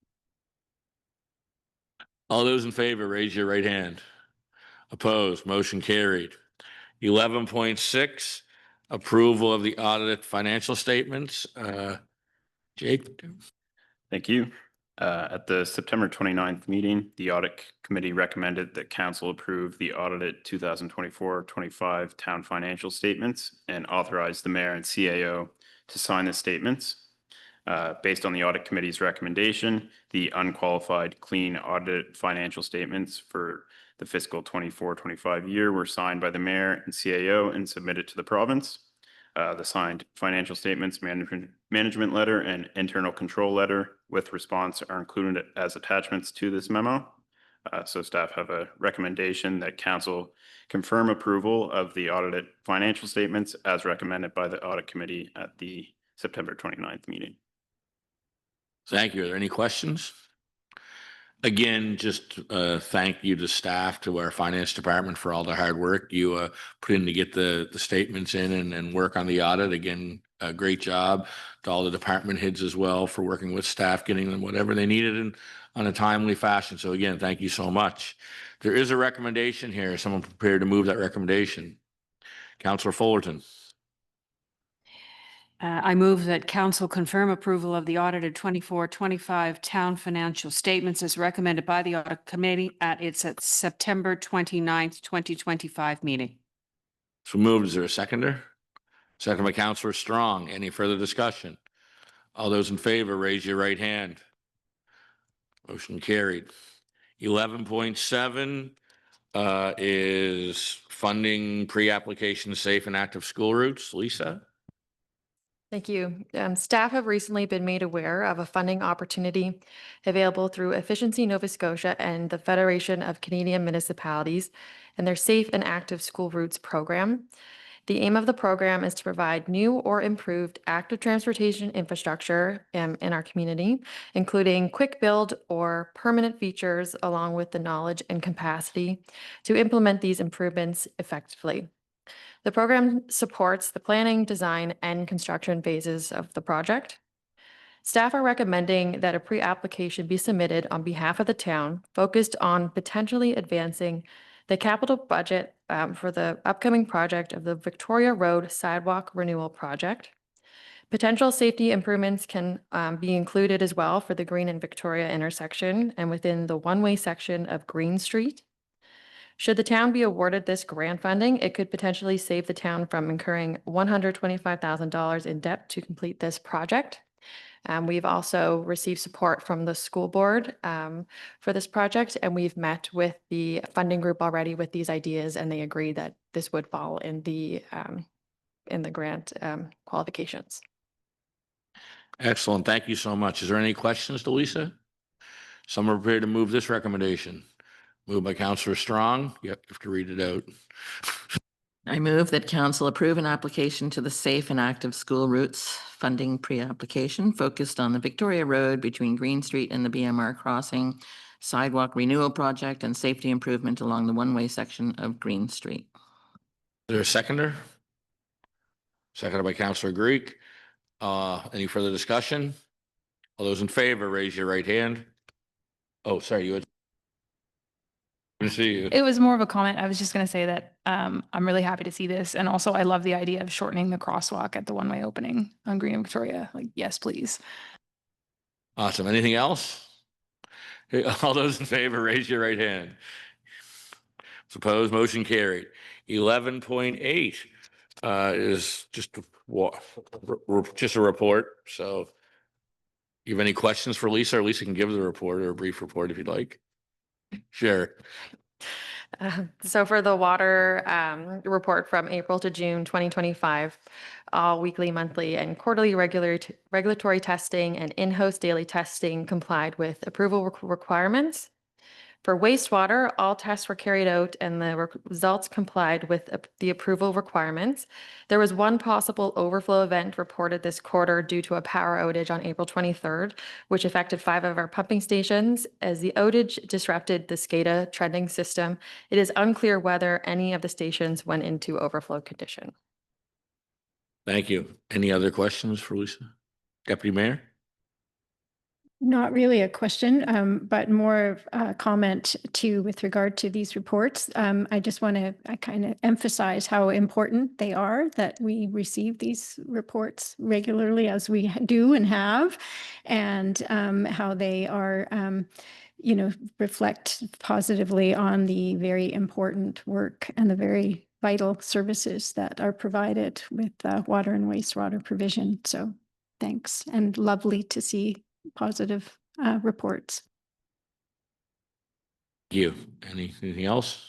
All those in favor, raise your right hand. Opposed, motion carried. 11.6, approval of the audited financial statements. Jake? Thank you. At the September 29th meeting, the audit committee recommended that council approve the audited 2024-25 town financial statements and authorize the mayor and CAO to sign the statements. Based on the audit committee's recommendation, the unqualified clean audited financial statements for the fiscal 24-25 year were signed by the mayor and CAO and submitted to the province. The signed financial statements, management letter, and internal control letter with response are included as attachments to this memo. So staff have a recommendation that council confirm approval of the audited financial statements as recommended by the audit committee at the September 29th meeting. Thank you. Are there any questions? Again, just thank you to staff, to our finance department for all the hard work you put in to get the statements in and work on the audit. Again, a great job to all the department heads as well for working with staff, getting them whatever they needed in on a timely fashion. So again, thank you so much. There is a recommendation here. Is someone prepared to move that recommendation? Councillor Fullerton. I move that council confirm approval of the audited 24-25 town financial statements as recommended by the audit committee at its September 29th, 2025 meeting. So moved. Is there a seconder? Second by Councillor Strong. Any further discussion? All those in favor, raise your right hand. Motion carried. 11.7 is funding pre-application safe and active school routes. Lisa? Thank you. Staff have recently been made aware of a funding opportunity available through Efficiency Nova Scotia and the Federation of Canadian Municipalities and their Safe and Active School Routes program. The aim of the program is to provide new or improved active transportation infrastructure in our community, including quick build or permanent features, along with the knowledge and capacity to implement these improvements effectively. The program supports the planning, design, and construction phases of the project. Staff are recommending that a pre-application be submitted on behalf of the town, focused on potentially advancing the capital budget for the upcoming project of the Victoria Road Sidewalk Renewal Project. Potential safety improvements can be included as well for the Green and Victoria intersection and within the one-way section of Green Street. Should the town be awarded this grant funding, it could potentially save the town from incurring $125,000 in debt to complete this project. We've also received support from the school board for this project, and we've met with the funding group already with these ideas, and they agree that this would fall in the grant qualifications. Excellent. Thank you so much. Is there any questions to Lisa? Someone prepared to move this recommendation? Moved by Councillor Strong. You have to read it out. I move that council approve an application to the Safe and Active School Routes funding pre-application focused on the Victoria Road between Green Street and the BMR Crossing sidewalk renewal project and safety improvement along the one-way section of Green Street. Is there a seconder? Seconded by Councillor Greek. Any further discussion? All those in favor, raise your right hand. Oh, sorry, you had. See you. It was more of a comment. I was just going to say that I'm really happy to see this. And also I love the idea of shortening the crosswalk at the one-way opening on Green and Victoria. Like, yes, please. Awesome. Anything else? All those in favor, raise your right hand. Opposed, motion carried. 11.8 is just a report. So you have any questions for Lisa? Or Lisa can give the report or a brief report if you'd like. Sure. So for the water report from April to June 2025, all weekly, monthly, and quarterly regulatory testing and in-house daily testing complied with approval requirements. For wastewater, all tests were carried out and the results complied with the approval requirements. There was one possible overflow event reported this quarter due to a power outage on April 23rd, which affected 5 of our pumping stations. As the outage disrupted the SCADA trending system, it is unclear whether any of the stations went into overflow condition. Thank you. Any other questions for Lisa? Deputy Mayor? Not really a question, but more of a comment too with regard to these reports. I just want to kind of emphasize how important they are, that we receive these reports regularly as we do and have, and how they are, reflect positively on the very important work and the very vital services that are provided with water and wastewater provision. So thanks, and lovely to see positive reports. Thank you. Anything else?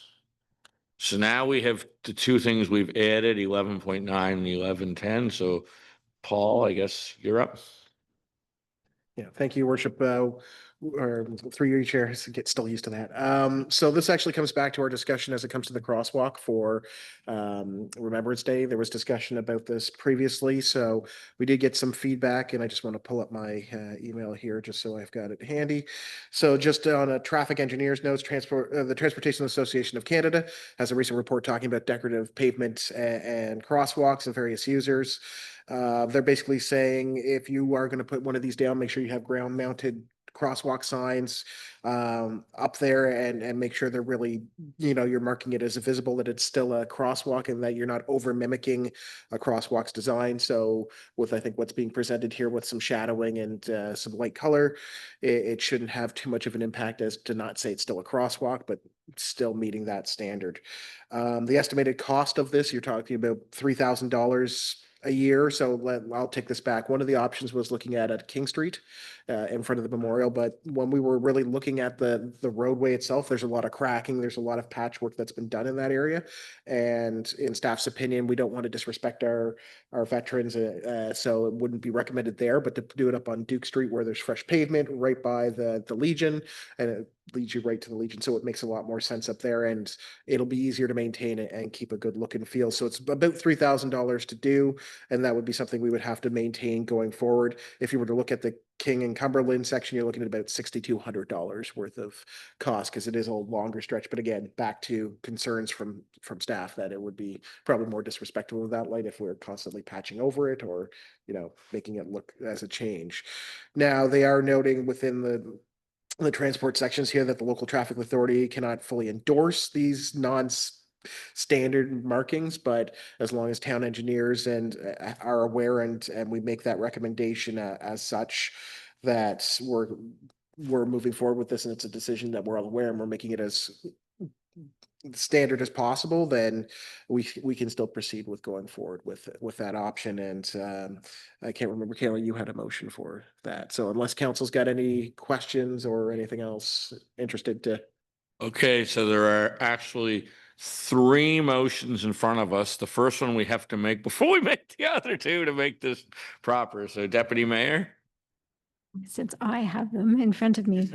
So now we have the two things we've added, 11.9 and 11.10. So Paul, I guess you're up. Yeah, thank you, Your Worship. Or through your chair, get still used to that. So this actually comes back to our discussion as it comes to the crosswalk for Remembrance Day. There was discussion about this previously, so we did get some feedback, and I just want to pull up my email here just so I've got it handy. So just on a traffic engineer's notes, the Transportation Association of Canada has a recent report talking about decorative pavement and crosswalks and various users. They're basically saying if you are going to put one of these down, make sure you have ground mounted crosswalk signs up there and make sure they're really, you're marking it as visible, that it's still a crosswalk and that you're not over mimicking a crosswalk's design. So with, I think, what's being presented here with some shadowing and some light color, it shouldn't have too much of an impact as to not say it's still a crosswalk, but still meeting that standard. The estimated cost of this, you're talking about $3,000 a year. So I'll take this back. One of the options was looking at King Street in front of the memorial. But when we were really looking at the roadway itself, there's a lot of cracking. There's a lot of patchwork that's been done in that area. And in staff's opinion, we don't want to disrespect our veterans. So it wouldn't be recommended there, but to do it up on Duke Street where there's fresh pavement right by the Legion, and it leads you right to the Legion. So it makes a lot more sense up there, and it'll be easier to maintain it and keep a good look and feel. So it's about $3,000 to do. And that would be something we would have to maintain going forward. If you were to look at the King and Cumberland section, you're looking at about $6,200 worth of cost, because it is a longer stretch. But again, back to concerns from staff that it would be probably more disrespectful of that light if we're constantly patching over it or, making it look as a change. Now, they are noting within the transport sections here that the local traffic authority cannot fully endorse these standard markings, but as long as town engineers and are aware and we make that recommendation as such, that we're moving forward with this, and it's a decision that we're all aware and we're making it as standard as possible, then we can still proceed with going forward with that option. And I can't remember, Kayla, you had a motion for that. So unless council's got any questions or anything else interested to. Okay, so there are actually three motions in front of us. The first one we have to make before we make the other two to make this proper. So Deputy Mayor? Since I have them in front of me,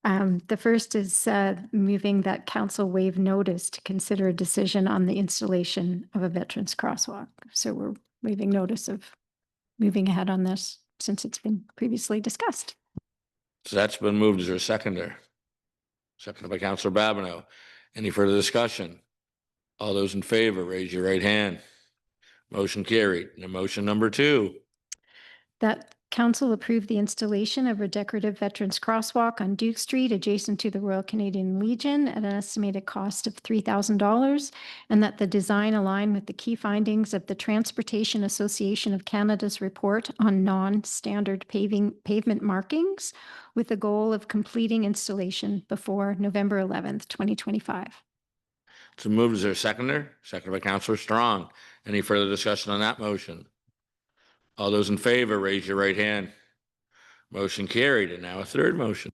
the first is moving that council waive notice to consider a decision on the installation of a veterans crosswalk. So we're waiving notice of moving ahead on this since it's been previously discussed. So that's been moved. Is there a seconder? Seconded by Councillor Babineau. Any further discussion? All those in favor, raise your right hand. Motion carried. And motion number two. That council approve the installation of a decorative veterans crosswalk on Duke Street adjacent to the Royal Canadian Legion at an estimated cost of $3,000, and that the design align with the key findings of the Transportation Association of Canada's report on non-standard pavement markings, with the goal of completing installation before November 11th, 2025. So moved. Is there a seconder? Seconded by Councillor Strong. Any further discussion on that motion? All those in favor, raise your right hand. Motion carried. And now a third motion.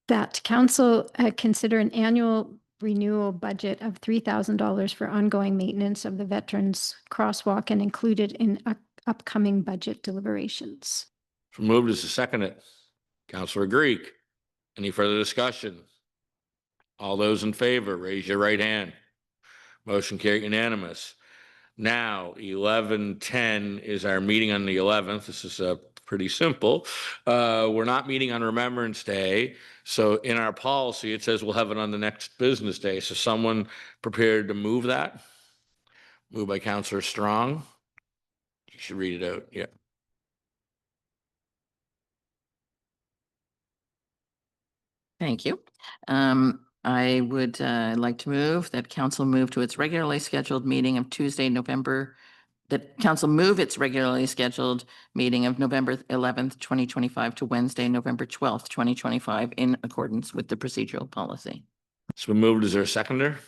That council consider an annual renewal budget of $3,000 for ongoing maintenance of the veterans crosswalk and included in upcoming budget deliberations. So moved. Is the seconded. Councillor Greek. Any further discussion? All those in favor, raise your right hand. Motion carried unanimous. Now, 11:10 is our meeting on the 11th. This is pretty simple. We're not meeting on Remembrance Day. So in our policy, it says we'll have it on the next business day. So someone prepared to move that? Moved by Councillor Strong. You should read it out. Yeah. Thank you. I would like to move that council move to its regularly scheduled meeting of Tuesday, that council move its regularly scheduled meeting of November 11th, 2025 to Wednesday, November 12th, 2025 in accordance with the procedural policy. It's been moved. Is there a seconder?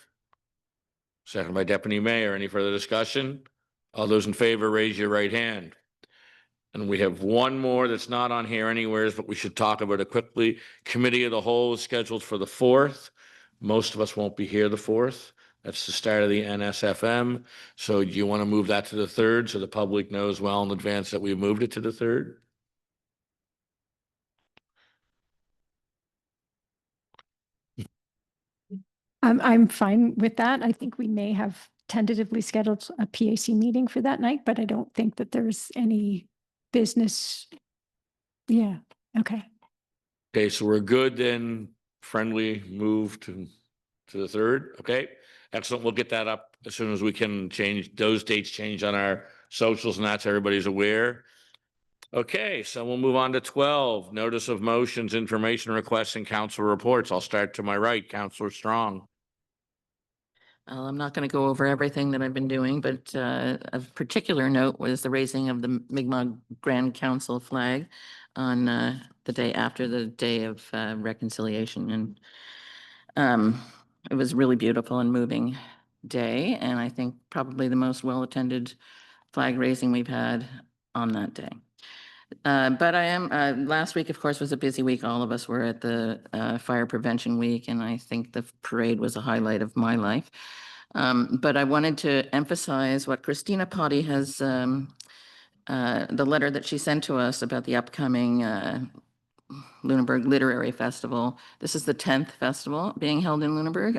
Second by Deputy Mayor. Any further discussion? All those in favor, raise your right hand. And we have one more that's not on here anywhere, but we should talk about it quickly. Committee of the Whole is scheduled for the 4th. Most of us won't be here the 4th. That's the start of the NSFM. So do you want to move that to the 3rd so the public knows well in advance that we've moved it to the 3rd? I'm fine with that. I think we may have tentatively scheduled a PAC meeting for that night, but I don't think that there's any business. Yeah, okay. Okay, so we're good then. Friendly move to the 3rd. Okay, excellent. We'll get that up as soon as we can change those dates, change on our socials, and that's everybody's aware. Okay, so we'll move on to 12, notice of motions, information requests, and council reports. I'll start to my right, Councillor Strong. I'm not going to go over everything that I've been doing, but of particular note was the raising of the Mi'kmaq Grand Council flag on the day after the day of reconciliation. And it was really beautiful and moving day. And I think probably the most well-attended flag raising we've had on that day. But I am, last week, of course, was a busy week. All of us were at the Fire Prevention Week, and I think the parade was a highlight of my life. But I wanted to emphasize what Christina Potty has, the letter that she sent to us about the upcoming Lunenburg Literary Festival. This is the 10th festival being held in Lunenburg.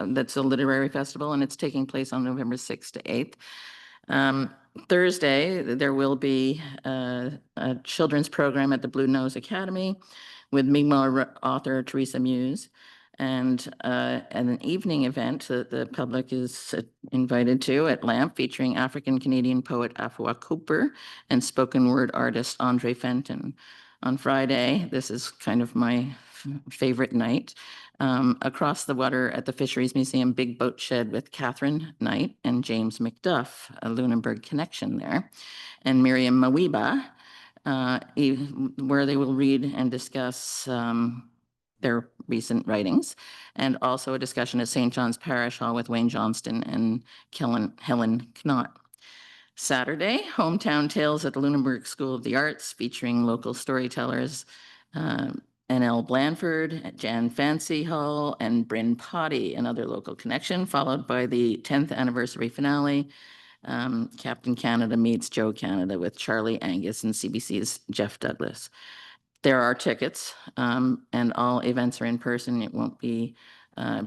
That's a literary festival, and it's taking place on November 6th to 8th. Thursday, there will be a children's program at the Blue Nose Academy with Mi'kmaq author Teresa Muse, and an evening event that the public is invited to at LAMP featuring African-Canadian poet Afua Cooper and spoken word artist Andre Fenton. On Friday, this is kind of my favorite night, across the water at the Fisheries Museum Big Boat Shed with Catherine Knight and James McDuff, a Lunenburg connection there, and Miriam Mawiba, where they will read and discuss their recent writings, and also a discussion at St. John's Parish Hall with Wayne Johnston and Helen Knott. Saturday, Hometown Tales at the Lunenburg School of the Arts, featuring local storytellers, N.L. Blanford, Jan Fancy Hall, and Bryn Potty, another local connection, followed by the 10th anniversary finale, Captain Canada Meets Joe Canada with Charlie Angus and CBC's Jeff Douglas. There are tickets, and all events are in person. It won't be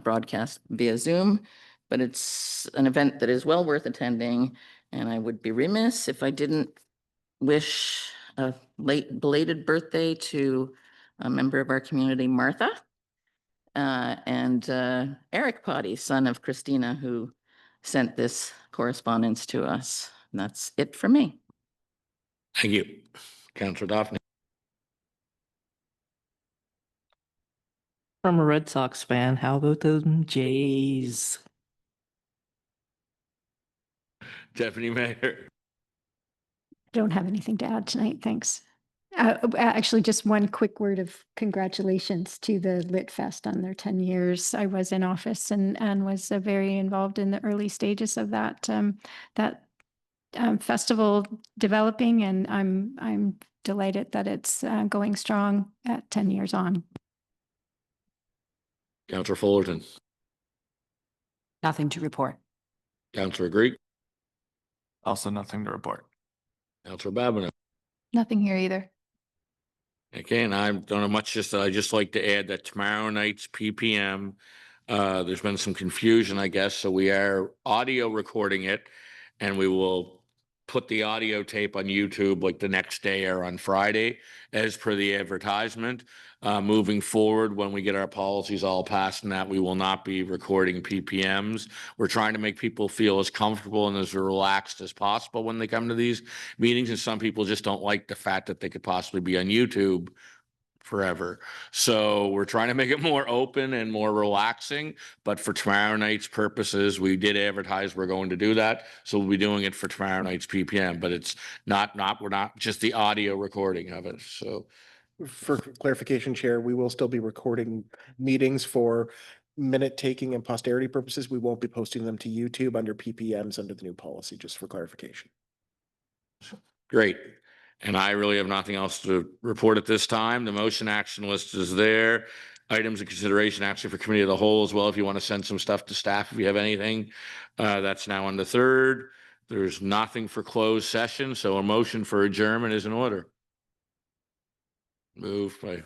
broadcast via Zoom, but it's an event that is well worth attending. And I would be remiss if I didn't wish a late belated birthday to a member of our community, Martha, and Eric Potty, son of Christina, who sent this correspondence to us. And that's it for me. Thank you. Councillor Daphne. From a Red Sox fan, how about them Jays? Deputy Mayor. Don't have anything to add tonight, thanks. Actually, just one quick word of congratulations to the Lit Fest on their 10 years. I was in office and was very involved in the early stages of that festival developing, and I'm delighted that it's going strong at 10 years on. Councillor Fullerton. Nothing to report. Councillor Greek. Also nothing to report. Councillor Babineau. Nothing here either. Okay, and I don't have much, I just like to add that tomorrow night's PPM, there's been some confusion, I guess, so we are audio recording it, and we will put the audio tape on YouTube like the next day or on Friday, as per the advertisement. Moving forward, when we get our policies all passed and that, we will not be recording PPMs. We're trying to make people feel as comfortable and as relaxed as possible when they come to these meetings, and some people just don't like the fact that they could possibly be on YouTube forever. So we're trying to make it more open and more relaxing, but for tomorrow night's purposes, we did advertise we're going to do that. So we'll be doing it for tomorrow night's PPM, but it's we're not just the audio recording of it. So For clarification, Chair, we will still be recording meetings for minute taking and posterity purposes. We won't be posting them to YouTube under PPMs under the new policy, just for clarification. great. And I really have nothing else to report at this time. The motion action list is there. Items of consideration actually for committee of the whole as well. If you want to send some stuff to staff, if you have anything, that's now on the third. There's nothing for closed session, so a motion for adjournment is in order. Moved by